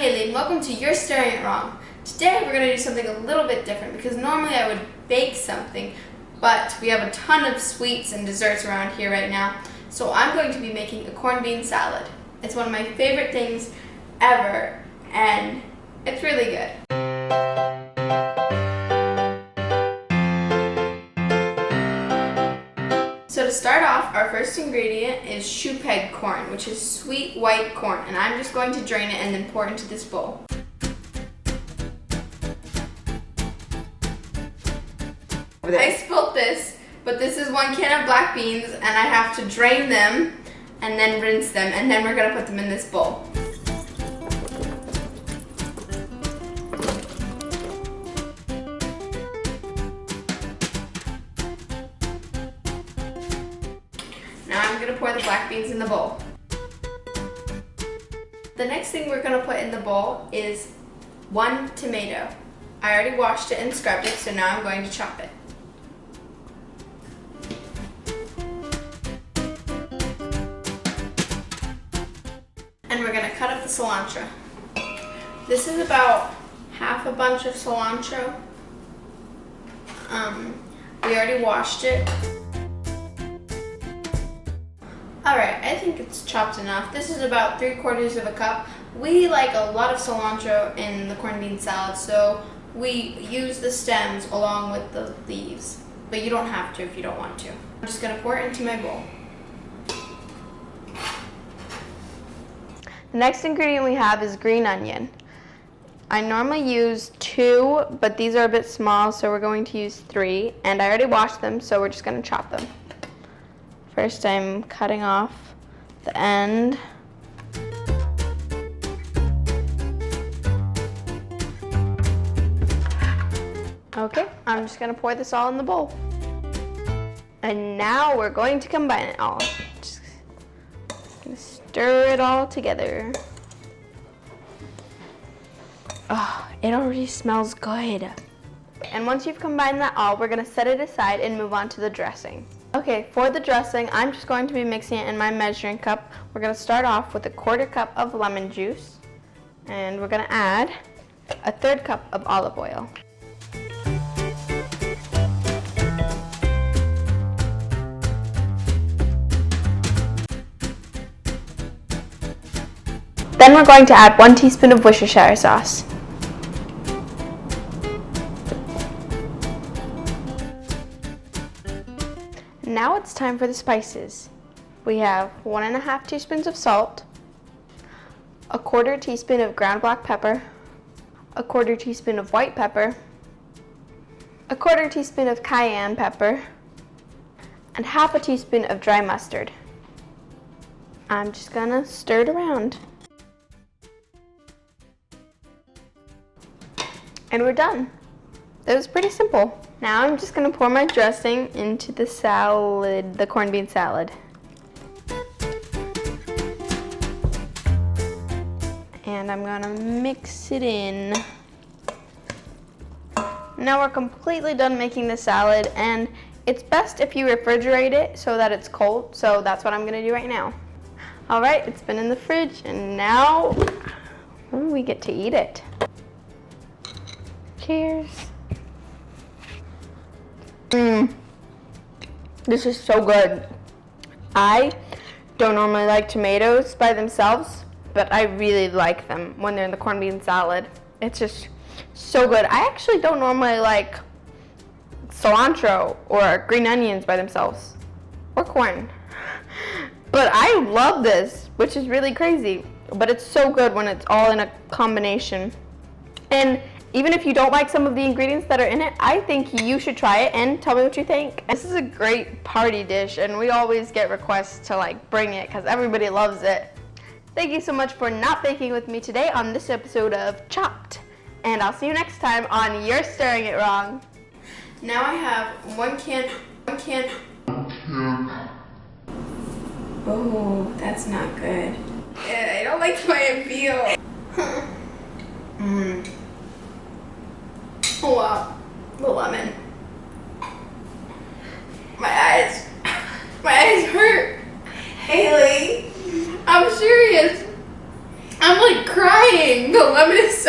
Haley and welcome to You're Stirring It Wrong. Today we're going to do something a little bit different because normally I would bake something, but we have a ton of sweets and desserts around here right now. So I'm going to be making a corned bean salad. It's one of my favorite things ever and it's really good. So to start off, our first ingredient is Shoepeg corn, which is sweet white corn, and I'm just going to drain it and then pour it into this bowl. I spilled this, but this is 1 can of black beans, and I have to drain them and then rinse them, and then we're going to put them in this bowl. Now I'm going to pour the black beans in the bowl. The next thing we're going to put in the bowl is 1 tomato. I already washed it and scrubbed it, so now I'm going to chop it. And we're going to cut up the cilantro. This is about half a bunch of cilantro. We already washed it. Alright, I think it's chopped enough. This is about 3/4 of a cup. We like a lot of cilantro in the corned bean salad, so we use the stems along with the leaves. But you don't have to if you don't want to. I'm just going to pour it into my bowl. The next ingredient we have is green onion. I normally use 2, but these are a bit small, so we're going to use 3. And I already washed them, so we're just going to chop them. First, I'm cutting off the end. Okay, I'm just going to pour this all in the bowl. And now we're going to combine it all. Just gonna stir it all together. Oh, it already smells good. And once you've combined that all, we're going to set it aside and move on to the dressing. Okay, for the dressing, I'm just going to be mixing it in my measuring cup. We're going to start off with 1/4 cup of lemon juice, and we're going to add 1/3 cup of olive oil. Then we're going to add 1 teaspoon of Worcestershire sauce. Now it's time for the spices. We have 1½ teaspoons of salt, 1/4 teaspoon of ground black pepper, 1/4 teaspoon of white pepper, 1/4 teaspoon of cayenne pepper, and 1/2 teaspoon of dry mustard. I'm just gonna stir it around. And we're done. That was pretty simple. Now I'm just gonna pour my dressing into the salad, the corned bean salad. And I'm gonna mix it in. Now we're completely done making the salad, and it's best if you refrigerate it so that it's cold, so that's what I'm gonna do right now. All right, it's been in the fridge, and now we get to eat it. Cheers. This is so good. I don't normally like tomatoes by themselves, but I really like them when they're in the corned bean salad. It's just so good. I actually don't normally like cilantro or green onions by themselves, or corn. But I love this, which is really crazy. But it's so good when it's all in a combination. And even if you don't like some of the ingredients that are in it, I think you should try it and tell me what you think. This is a great party dish, and we always get requests to bring it because everybody loves it. Thank you so much for not baking with me today on this episode of Chopped. And I'll see you next time on You're Stirring It Wrong. Now I have 1 can. Oh, that's not good. Yeah, I don't like the way I feel. Oh wow, the lemon. My eyes hurt. Haley, I'm serious. I'm crying. trying. The lemon is